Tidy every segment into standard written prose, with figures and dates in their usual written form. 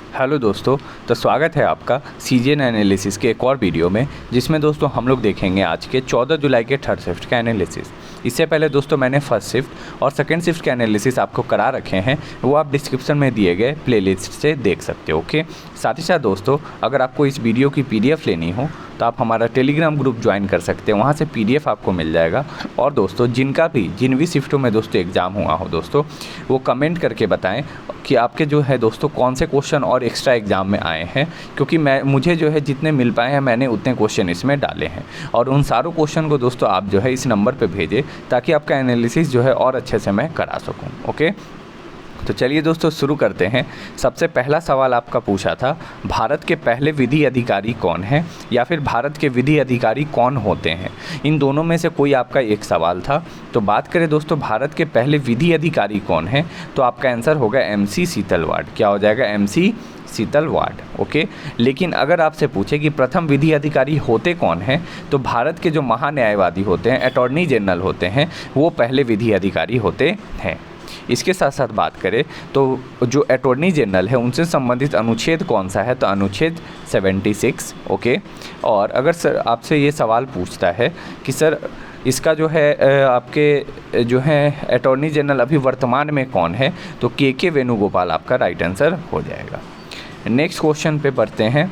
Hello दोस्तों, तो स्वागत है आपका सीजीएन एनालिसिस के एक और वीडियो में, जिसमें दोस्तों हम लोग देखेंगे आज के 14 जुलाई के थर्ड शिफ्ट का एनालिसिस। इससे पहले दोस्तों मैंने फर्स्ट शिफ्ट और सेकंड शिफ्ट के एनालिसिस आपको करा रखे हैं, वो आप डिस्क्रिप्शन में दिए गए प्लेलिस्ट से देख सकते हो। ओके, साथ ही साथ दोस्तों अगर आपको इस वीडियो की PDF लेनी हो तो आप हमारा टेलीग्राम ग्रुप ज्वाइन कर सकते हैं, वहाँ से PDF आपको मिल जाएगा। और दोस्तों जिन भी शिफ्टों में दोस्तों एग्ज़ाम हुआ हो दोस्तों, वो कमेंट करके बताएं कि आपके जो है दोस्तों कौन से क्वेश्चन और एक्स्ट्रा एग्ज़ाम में आए हैं, क्योंकि मुझे जो है जितने मिल पाए हैं मैंने उतने क्वेश्चन इसमें डाले हैं। और उन सारों क्वेश्चन को दोस्तों आप जो है इस नंबर पे भेजें, ताकि आपका एनालिसिस जो है और अच्छे से मैं करा सकूँ। ओके, तो चलिए दोस्तों शुरू करते हैं। सबसे पहला सवाल आपका पूछा था, भारत के पहले विधि अधिकारी कौन है, या फिर भारत के विधि अधिकारी कौन होते हैं। इन दोनों में से कोई आपका एक सवाल था। तो बात करें दोस्तों भारत के पहले विधि अधिकारी कौन है, तो आपका आंसर होगा MC सीतलवाड़। क्या हो जाएगा? MC सीतलवाड़। ओके, लेकिन अगर आपसे पूछे कि प्रथम विधि अधिकारी होते कौन हैं, तो भारत के जो महान्यायवादी होते हैं, अटॉर्नी जनरल होते हैं, वो पहले विधि अधिकारी होते हैं। इसके साथ साथ बात करें तो जो अटॉर्नी जनरल है उनसे संबंधित अनुच्छेद कौन सा है, तो अनुच्छेद 76। ओके, और अगर सर आपसे ये सवाल पूछता है कि सर इसका जो है आपके जो है अटॉर्नी जनरल अभी वर्तमान में कौन है, तो KK वेणुगोपाल आपका राइट आंसर हो जाएगा। नेक्स्ट क्वेश्चन पे बढ़ते हैं।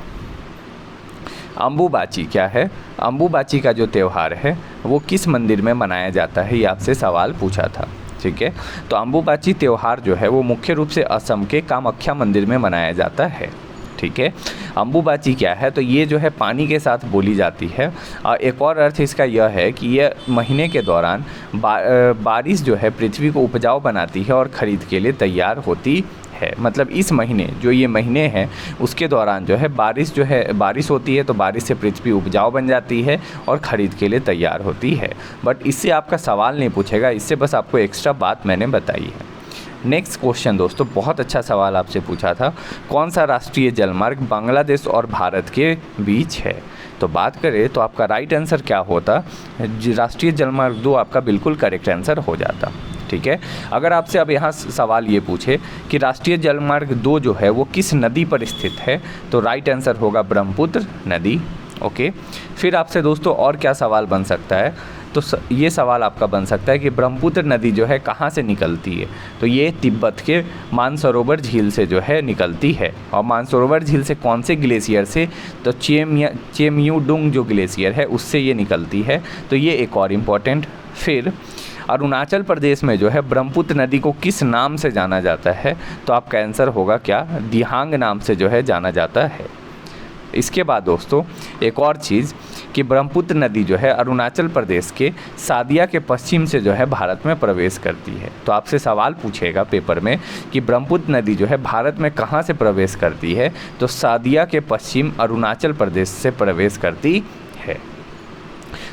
अम्बुबाची क्या है? अम्बुबाची का जो त्यौहार है वो किस मंदिर में मनाया जाता है, ये आपसे सवाल पूछा था। ठीक है, तो अम्बुबाची त्यौहार जो है वो मुख्य रूप से असम के कामाख्या मंदिर में मनाया जाता है। ठीक है, अम्बुबाची क्या है, तो ये जो है पानी के साथ बोली जाती है। एक और अर्थ इसका यह है कि यह महीने के दौरान बारिश जो है पृथ्वी को उपजाऊ बनाती है और खरीद के लिए तैयार होती है। मतलब इस महीने जो ये महीने हैं उसके दौरान जो है बारिश होती है, तो बारिश से पृथ्वी उपजाऊ बन जाती है और ख़रीद के लिए तैयार होती है। बट इससे आपका सवाल नहीं पूछेगा, इससे बस आपको एक्स्ट्रा बात मैंने बताई है। नेक्स्ट क्वेश्चन दोस्तों बहुत अच्छा सवाल आपसे पूछा था, कौन सा राष्ट्रीय जलमार्ग बांग्लादेश और भारत के बीच है। तो बात करें तो आपका राइट आंसर क्या होता, राष्ट्रीय जलमार्ग 2 आपका बिल्कुल करेक्ट आंसर हो जाता। ठीक है, अगर आपसे अब यहाँ सवाल ये पूछे कि राष्ट्रीय जलमार्ग 2 जो है वो किस नदी पर स्थित है, तो राइट आंसर होगा ब्रह्मपुत्र नदी। ओके, फिर आपसे दोस्तों और क्या सवाल बन सकता है, तो ये सवाल आपका बन सकता है कि ब्रह्मपुत्र नदी जो है कहाँ से निकलती है, तो ये तिब्बत के मानसरोवर झील से जो है निकलती है। और मानसरोवर झील से कौन से ग्लेशियर से, तो चेमयूडुंग जो ग्लेशियर है उससे ये निकलती है। तो ये एक और इम्पॉर्टेंट। फिर अरुणाचल प्रदेश में जो है ब्रह्मपुत्र नदी को किस नाम से जाना जाता है, तो आपका आंसर होगा क्या, दिहांग नाम से जो है जाना जाता है। इसके बाद दोस्तों एक और चीज़ कि ब्रह्मपुत्र नदी जो है अरुणाचल प्रदेश के सादिया के पश्चिम से जो है भारत में प्रवेश करती है। तो आपसे सवाल पूछेगा पेपर में कि ब्रह्मपुत्र नदी जो है भारत में कहाँ से प्रवेश करती है, तो सादिया के पश्चिम अरुणाचल प्रदेश से प्रवेश करती है।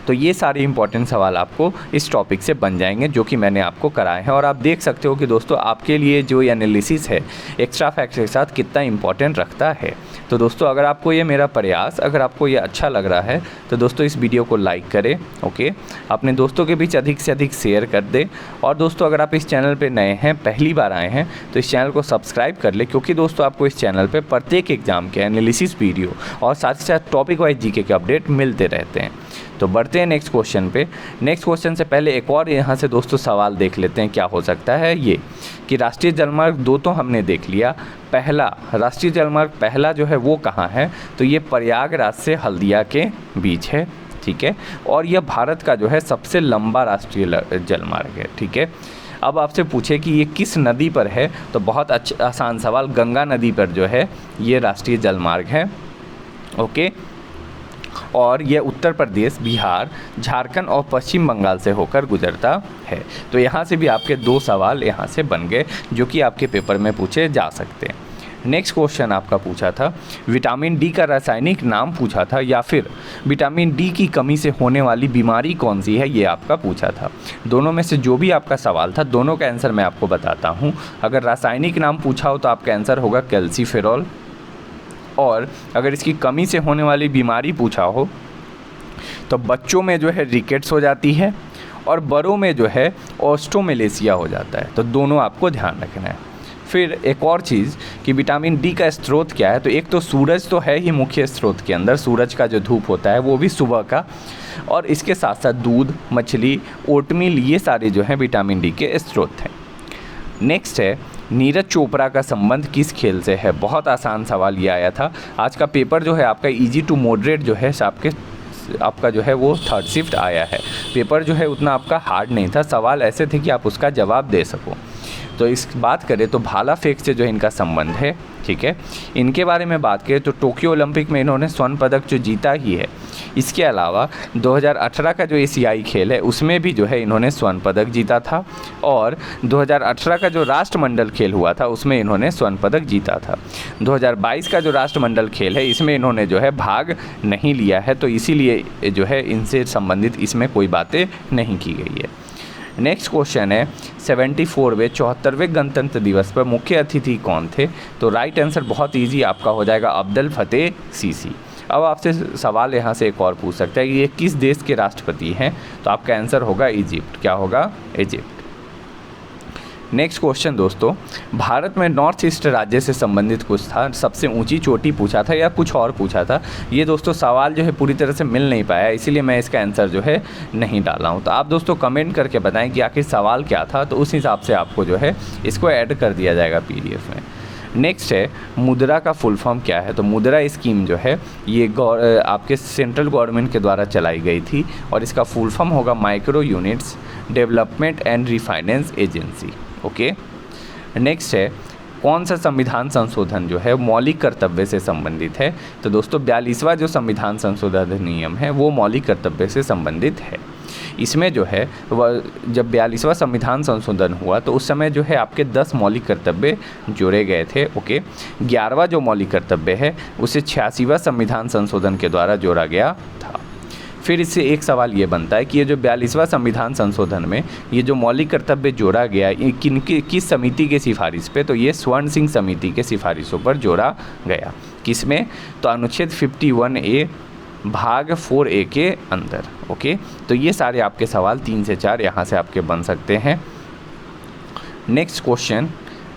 तो ये सारे इंपॉर्टेंट सवाल आपको इस टॉपिक से बन जाएंगे जो कि मैंने आपको कराए हैं। और आप देख सकते हो कि दोस्तों आपके लिए जो एनालिसिस है एक्स्ट्रा फैक्ट्स के साथ कितना इंपॉर्टेंट रखता है। तो दोस्तों अगर आपको ये मेरा प्रयास, अगर आपको ये अच्छा लग रहा है तो दोस्तों इस वीडियो को लाइक करें। ओके, अपने दोस्तों के बीच अधिक से अधिक शेयर कर दें। और दोस्तों अगर आप इस चैनल पे नए हैं, पहली बार आए हैं, तो इस चैनल को सब्सक्राइब कर ले, क्योंकि दोस्तों आपको इस चैनल पे प्रत्येक एग्जाम के एनालिसिस वीडियो और साथ ही साथ टॉपिक वाइज जीके के अपडेट मिलते रहते हैं। तो बढ़ते हैं नेक्स्ट क्वेश्चन पे। नेक्स्ट क्वेश्चन से पहले एक और यहाँ से दोस्तों सवाल देख लेते हैं, क्या हो सकता है ये कि राष्ट्रीय जलमार्ग 2 तो हमने देख लिया, पहला राष्ट्रीय जलमार्ग पहला जो है वो कहाँ है, तो ये प्रयागराज से हल्दिया के बीच है। ठीक है, और यह भारत का जो है सबसे लंबा राष्ट्रीय जलमार्ग है। ठीक है, अब आपसे पूछे कि ये किस नदी पर है, तो बहुत अच्छा आसान सवाल, गंगा नदी पर जो है ये राष्ट्रीय जलमार्ग है। ओके, और यह उत्तर प्रदेश, बिहार, झारखंड और पश्चिम बंगाल से होकर गुजरता है। तो यहाँ से भी आपके 2 सवाल यहाँ से बन गए जो कि आपके पेपर में पूछे जा सकते हैं। नेक्स्ट क्वेश्चन आपका पूछा था विटामिन डी का रासायनिक नाम पूछा था, या फिर विटामिन डी की कमी से होने वाली बीमारी कौन सी है, ये आपका पूछा था। दोनों में से जो भी आपका सवाल था दोनों का आंसर मैं आपको बताता हूँ। अगर रासायनिक नाम पूछा हो तो आपका आंसर होगा कैल्सीफेरॉल, और अगर इसकी कमी से होने वाली बीमारी पूछा हो तो बच्चों में जो है रिकेट्स हो जाती है और बड़ों में जो है ऑस्ट्रोमेलेसिया हो जाता है। तो दोनों आपको ध्यान रखना है। फिर एक और चीज़ कि विटामिन डी का स्रोत क्या है, तो एक तो सूरज तो है ही मुख्य स्रोत के अंदर, सूरज का जो धूप होता है वो भी सुबह का, और इसके साथ साथ दूध, मछली, ओटमील, ये सारे जो हैं विटामिन डी के स्रोत हैं। नेक्स्ट है नीरज चोपड़ा का संबंध किस खेल से है। बहुत आसान सवाल ये आया था। आज का पेपर जो है आपका इजी टू मॉडरेट जो है आपका जो है वो थर्ड शिफ्ट आया है। पेपर जो है उतना आपका हार्ड नहीं था, सवाल ऐसे थे कि आप उसका जवाब दे सको। तो इस बात करें तो भाला फेंक से जो इनका संबंध है, ठीक है। इनके बारे में बात करें तो टोक्यो ओलंपिक में इन्होंने स्वर्ण पदक जो जीता ही है। इसके अलावा 2018 का जो एशियाई खेल है उसमें भी जो है इन्होंने स्वर्ण पदक जीता था, और 2018 का जो राष्ट्रमंडल खेल हुआ था उसमें इन्होंने स्वर्ण पदक जीता था। 2022 का जो राष्ट्रमंडल खेल है इसमें इन्होंने जो है भाग नहीं लिया है, तो इसीलिए जो है इनसे संबंधित इसमें कोई बातें नहीं की गई है। नेक्स्ट क्वेश्चन है 74वें 74वें गणतंत्र दिवस पर मुख्य अतिथि कौन थे। तो राइट आंसर बहुत इजी आपका हो जाएगा, अब्दुल फतेह सीसी। अब आपसे सवाल यहाँ से एक और पूछ सकता है कि ये किस देश के राष्ट्रपति हैं, तो आपका आंसर होगा इजिप्ट। क्या होगा? इजिप्ट। नेक्स्ट क्वेश्चन दोस्तों, भारत में नॉर्थ ईस्ट राज्य से संबंधित कुछ था, सबसे ऊंची चोटी पूछा था या कुछ और पूछा था। ये दोस्तों सवाल जो है पूरी तरह से मिल नहीं पाया, इसीलिए मैं इसका आंसर जो है नहीं डाला हूँ। तो आप दोस्तों कमेंट करके बताएं कि आखिर सवाल क्या था, तो उस हिसाब से आपको जो है इसको ऐड कर दिया जाएगा पीडीएफ में। नेक्स्ट है मुद्रा का फुल फॉर्म क्या है। तो मुद्रा स्कीम जो है ये आपके सेंट्रल गवर्नमेंट के द्वारा चलाई गई थी, और इसका फुल फॉर्म होगा micro units development and refinance agency. Okay. Next है कौन सा संविधान संशोधन जो है मौलिक कर्तव्य से संबंधित है। तो दोस्तों 42वां जो संविधान संशोधन अधिनियम है वो मौलिक कर्तव्य से संबंधित है। इसमें जो है वह जब 42वां संविधान संशोधन हुआ तो उस समय जो है आपके 10 मौलिक कर्तव्य जोड़े गए थे। ओके। 11वां जो मौलिक कर्तव्य है उसे 86वां संविधान संशोधन के द्वारा जोड़ा गया था। फिर इससे एक सवाल ये बनता है कि ये जो 42वां संविधान संशोधन में ये जो मौलिक कर्तव्य जोड़ा गया ये किस समिति के सिफारिश पे। तो ये स्वर्ण सिंह समिति के सिफारिशों पर जोड़ा गया। किसमें? तो अनुच्छेद 51A भाग 4A के अंदर। ओके। तो ये सारे आपके सवाल 3 से 4 यहाँ से आपके बन सकते हैं। नेक्स्ट क्वेश्चन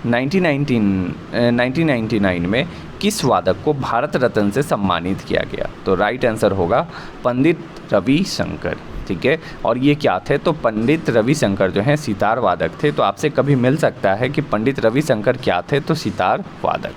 1999 में किस वादक को भारत रत्न से सम्मानित किया गया। तो राइट आंसर होगा पंडित रविशंकर। ठीक है। और ये क्या थे? तो पंडित रविशंकर जो हैं सितार वादक थे। तो आपसे कभी मिल सकता है कि पंडित रविशंकर क्या थे, तो सितार वादक।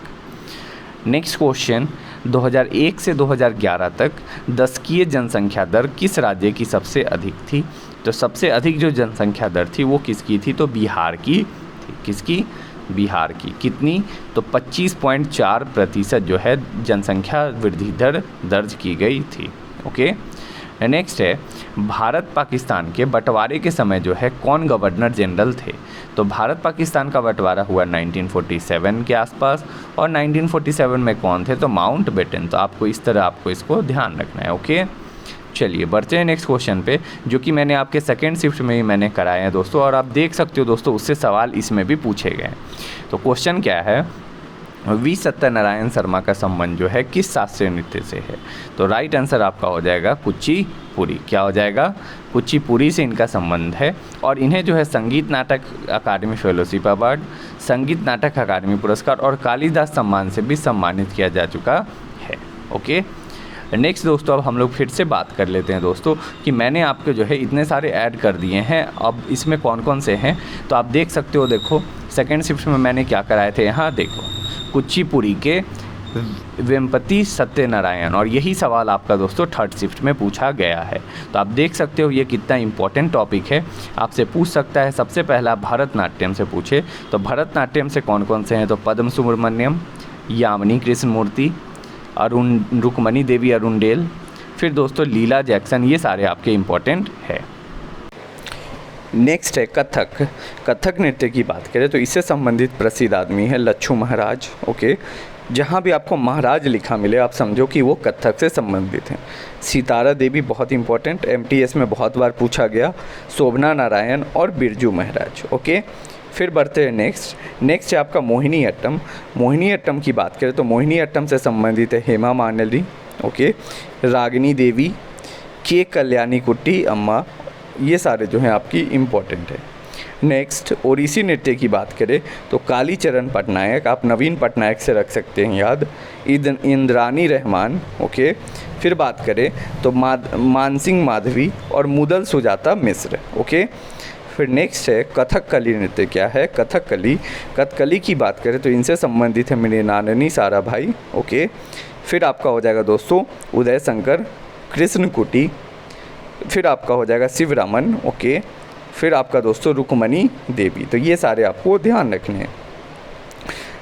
नेक्स्ट क्वेश्चन 2001 से 2011 तक दशकीय जनसंख्या दर किस राज्य की सबसे अधिक थी। तो सबसे अधिक जो जनसंख्या दर थी वो किसकी थी? तो बिहार की थी। किसकी? बिहार की। कितनी? तो 25.4% जो है जनसंख्या वृद्धि दर दर्ज की गई थी। ओके। नेक्स्ट है भारत पाकिस्तान के बंटवारे के समय जो है कौन गवर्नर जनरल थे। तो भारत पाकिस्तान का बंटवारा हुआ 1947 के आसपास, और 1947 में कौन थे? तो माउंटबेटन। तो आपको इस तरह आपको इसको ध्यान रखना है। ओके। चलिए बढ़ते हैं नेक्स्ट क्वेश्चन पे, जो कि मैंने आपके सेकेंड शिफ्ट में ही मैंने कराए हैं दोस्तों, और आप देख सकते हो दोस्तों उससे सवाल इसमें भी पूछे गए हैं। तो क्वेश्चन क्या है? वी सत्यनारायण शर्मा का संबंध जो है किस शास्त्रीय नृत्य से है। तो राइट आंसर आपका हो जाएगा कुचिपुड़ी। क्या हो जाएगा? कुचिपुड़ी से इनका संबंध है, और इन्हें जो है संगीत नाटक अकादमी फेलोशिप अवार्ड, संगीत नाटक अकादमी पुरस्कार और कालिदास सम्मान से भी सम्मानित किया जा चुका है। ओके। नेक्स्ट दोस्तों अब हम लोग फिर से बात कर लेते हैं दोस्तों कि मैंने आपके जो है इतने सारे ऐड कर दिए हैं, अब इसमें कौन कौन से हैं तो आप देख सकते हो। देखो सेकंड शिफ्ट में मैंने क्या कराए थे, यहाँ देखो कुचिपुड़ी के वेम्पति सत्यनारायण, और यही सवाल आपका दोस्तों थर्ड शिफ्ट में पूछा गया है। तो आप देख सकते हो ये कितना इंपॉर्टेंट टॉपिक है, आपसे पूछ सकता है। सबसे पहला भरतनाट्यम से पूछे तो भरतनाट्यम से कौन कौन से हैं, तो पद्म सुब्रमण्यम, यामिनी कृष्णमूर्ति, रुक्मणी देवी अरुणडेल, फिर दोस्तों लीला जैक्सन, ये सारे आपके इम्पॉर्टेंट है। नेक्स्ट है कथक। कथक नृत्य की बात करें तो इससे संबंधित प्रसिद्ध आदमी है लच्छू महाराज। ओके। जहाँ भी आपको महाराज लिखा मिले आप समझो कि वो कथक से संबंधित हैं। सितारा देवी बहुत इंपॉर्टेंट, MTS में बहुत बार पूछा गया, शोभना नारायण और बिरजू महाराज। ओके। फिर बढ़ते हैं नेक्स्ट है आपका मोहिनी अट्टम। मोहिनी अट्टम की बात करें तो मोहिनी अट्टम से संबंधित है हेमा मालिनी, ओके, रागिनी देवी, के कल्याणी कुट्टी अम्मा, ये सारे जो हैं आपकी इम्पोर्टेंट है। नेक्स्ट ओडिसी नृत्य की बात करें तो कालीचरण पटनायक, आप नवीन पटनायक से रख सकते हैं याद, इंद्रानी रहमान, ओके। फिर बात करें तो मानसिंह माधवी और मुदल सुजाता मिश्र, ओके। फिर नेक्स्ट है कथकली नृत्य। क्या है? कथकली की बात करें तो इनसे संबंधित है मृणालिनी साराभाई, ओके। फिर आपका हो जाएगा दोस्तों उदय शंकर, कृष्ण कुटी, फिर आपका हो जाएगा शिवरामन, ओके। फिर आपका दोस्तों रुक्मणी देवी। तो ये सारे आपको ध्यान रखने हैं।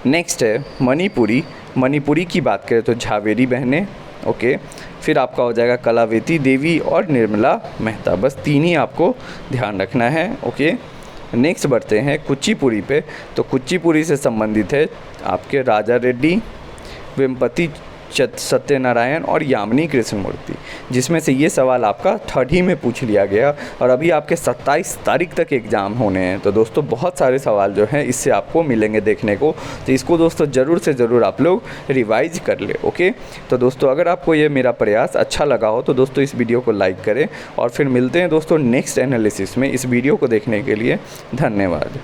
नेक्स्ट है मणिपुरी की बात करें तो झावेरी बहनें, ओके। फिर आपका हो जाएगा कलावती देवी और निर्मला मेहता। बस 3 ही आपको ध्यान रखना है, ओके। नेक्स्ट बढ़ते हैं कुचिपुड़ी पे। तो कुचिपुड़ी से संबंधित है आपके राजा रेड्डी, वेम्पति सत्यनारायण और यामिनी कृष्णमूर्ति, जिसमें से ये सवाल आपका 3rd ही में पूछ लिया गया और अभी आपके 27 तारीख तक एग्ज़ाम होने हैं। तो दोस्तों बहुत सारे सवाल जो हैं इससे आपको मिलेंगे देखने को, तो इसको दोस्तों ज़रूर से ज़रूर आप लोग रिवाइज कर ले, ओके। तो दोस्तों अगर आपको ये मेरा प्रयास अच्छा लगा हो तो दोस्तों इस वीडियो को लाइक करें और फिर मिलते हैं दोस्तों नेक्स्ट एनालिसिस में। इस वीडियो को देखने के लिए धन्यवाद।